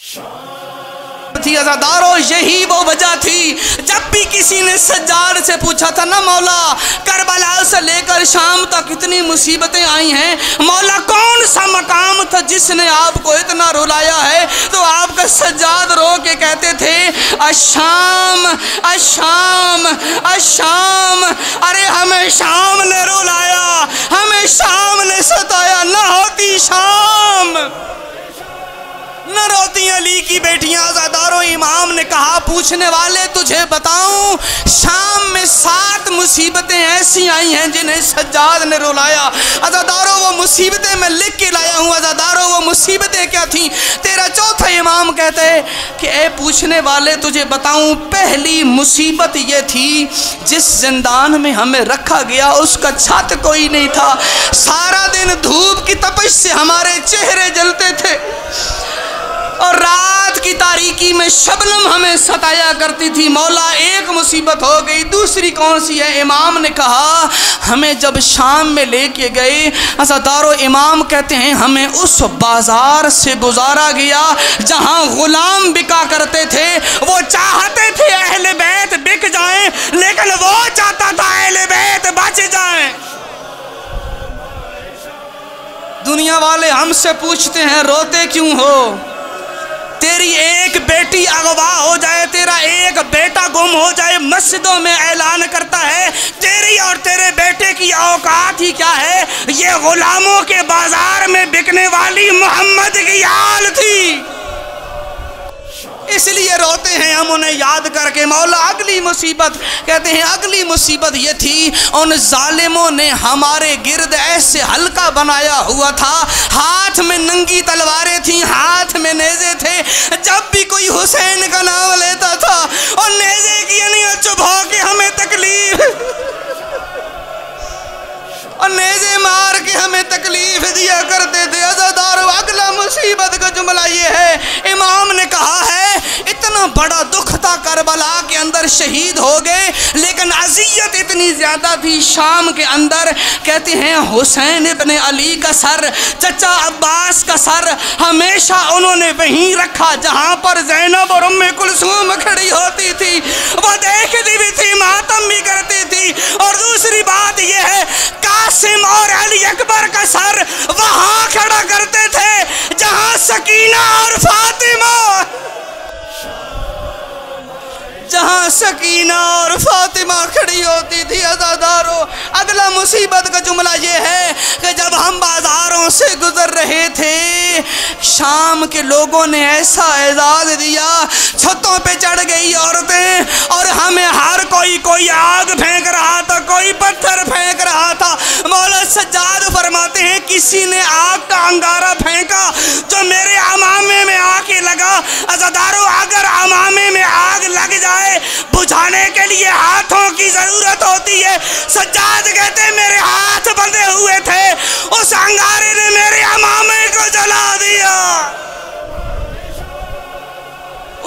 تھی عزادارو، یہی وہ وجہ تھی جب بھی کسی نے سجاد سے پوچھا تھا نا مولا کربلا سے لے کر شام تک اتنی مصیبتیں آئی ہیں، مولا کون سا مقام تھا جس نے آپ کو اتنا رلایا ہے؟ تو آپ کا سجاد رو کے کہتے تھے الشام الشام الشام، ارے ہمیں شام نے رلایا، ہمیں شام نے ستایا، نہ ہوتی شام نہ روتی علی کی بیٹیاں۔ عزادارو، امام نے کہا پوچھنے والے تجھے بتاؤں، شام میں 7 مصیبتیں ایسی آئی ہیں جنہیں سجاد نے رلایا۔ عزادارو، وہ مصیبتیں میں لکھ کے لایا ہوں۔ عزادارو، وہ مصیبتیں کیا تھیں؟ تیرا چوتھا امام کہتے ہیں کہ اے پوچھنے والے تجھے بتاؤں، پہلی مصیبت یہ تھی جس زندان میں ہمیں رکھا گیا اس کا چھت کوئی نہیں تھا، سارا دن دھوپ کی تپش سے ہمارے چہرے جلتے تھے اور رات کی تاریکی میں شبنم ہمیں ستایا کرتی تھی۔ مولا ایک مصیبت ہو گئی، دوسری کون سی ہے؟ امام نے کہا ہمیں جب شام میں لے کے گئے، عزادارو امام کہتے ہیں ہمیں اس بازار سے گزارا گیا جہاں غلام بکا کرتے تھے۔ وہ چاہتے تھے اہل بیت بک جائیں، لیکن وہ چاہتا تھا اہل بیت بچ جائیں۔ دنیا والے ہم سے پوچھتے ہیں روتے کیوں ہو؟ تیری ایک بیٹی اغوا ہو جائے، تیرا ایک بیٹا گم ہو جائے، مسجدوں میں اعلان کرتا ہے تیری اور تیرے بیٹے کی اوقات ہی کیا ہے؟ یہ غلاموں کے بازار میں بکنے والی محمد کی آل تھی، اس لیے روتے ہیں ہم انہیں یاد کر کے۔ مولا اگلی مصیبت کہتے ہیں اگلی مصیبت یہ تھی ان ظالموں نے ہمارے گرد ایسے حلقہ بنایا ہوا تھا، ہاتھ میں ننگی تلواریں تھیں، ہاتھ میں نیزے تھے، جب بھی کوئی حسین کا نام لیتا تھا اور نیزے کی انیاں چبھا کے ہمیں تکلیف اور نیزے مار کے ہمیں تکلیف دیا کرتے تھے۔ عزادارو، اگلا مصیبت کا جملہ یہ ہے، امام نے کہا ہے اتنا بڑا دکھ تھا، کربلا کے اندر شہید ہو گئے لیکن اذیت اتنی زیادہ تھی شام کے اندر۔ کہتے ہیں حسین ابن علی کا سر، چچا عباس کا سر ہمیشہ انہوں نے وہیں رکھا جہاں پر زینب اور ام کلثوم کھڑی ہوتی تھی، وہ دیکھتی بھی تھی، ماتم بھی کرتی تھی۔ اور دوسری بات یہ ہے قاسم اور علی اکبر کا سر وہاں کھڑا کرتے تھے جہاں سکینہ اور فاطمہ کھڑی ہوتی تھی۔ عزادارو، اگلا مصیبت کا جملہ یہ ہے کہ جب ہم بازاروں سے گزر رہے تھے شام کے لوگوں نے ایسا اعزاز دیا، چھتوں پہ چڑھ گئی عورتیں اور ہمیں ہر کوئی آگ پھینک رہا تھا، کوئی پتھر پھینک رہا تھا۔ مولا سجاد فرماتے ہیں کسی نے آگ کا انگارہ پھینکا جو میرے امامے میں آ کے لگا۔ عزادارو، اگر امامے میں آگ لگ جائے بجھانے کے لیے ہاتھوں کی ضرورت ہوتی ہے۔ سجاد کہتے میرے ہاتھ بندھے ہوئے تھے، اس انگارے نے میرے امامے کو جلا دیا،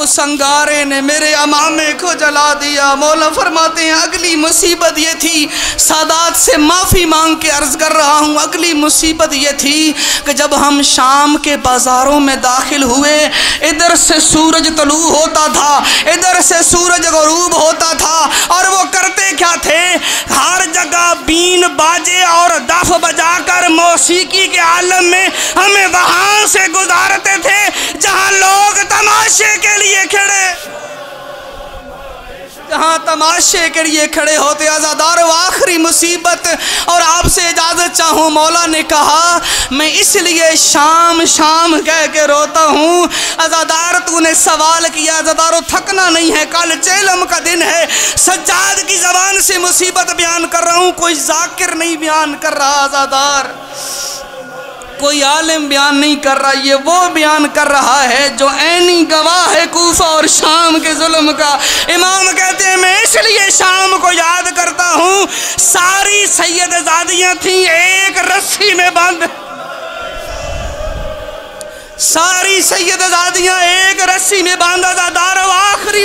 اس انگارے نے میرے امامے کو جلا دیا۔ مولا فرماتے ہیں اگلی مصیبت یہ تھی، سادات سے معافی مانگ کے عرض کر رہا ہوں، اگلی مصیبت یہ تھی کہ جب ہم شام کے بازاروں میں داخل ہوئے، ادھر سے سورج طلوع ہوتا تھا، ادھر سے سورج غروب ہوتا تھا، اور وہ کرتے کیا تھے؟ ہر جگہ بین باجے اور دف بجا کر موسیقی کے عالم میں ہمیں وہاں سے گزارتے تھے جہاں لوگ تماشے کے لیے کھڑے ہوتے۔ عزادارو، آخری مصیبت، اور آپ سے اجازت چاہوں، مولا نے کہا میں اس لیے شام شام کہہ کے روتا ہوں۔ عزادار، تو نے سوال کیا، عزادارو تھکنا نہیں ہے، کل چیلم کا دن ہے، سجاد کی زبان سے مصیبت بیان کر رہا ہوں، کوئی ذاکر نہیں بیان کر رہا، عزادار کوئی عالم بیان نہیں کر رہا، یہ وہ بیان کر رہا ہے جو عینی گواہ ہے کوفہ اور شام کے ظلم کا۔ امام کہتے ہیں میں اس لیے شام کو یاد کرتا ہوں، ساری سید زادیاں تھیں ایک رسی میں بند، ساری سید زادیاں ایک رسی میں باندھا۔ عزادارو، آخری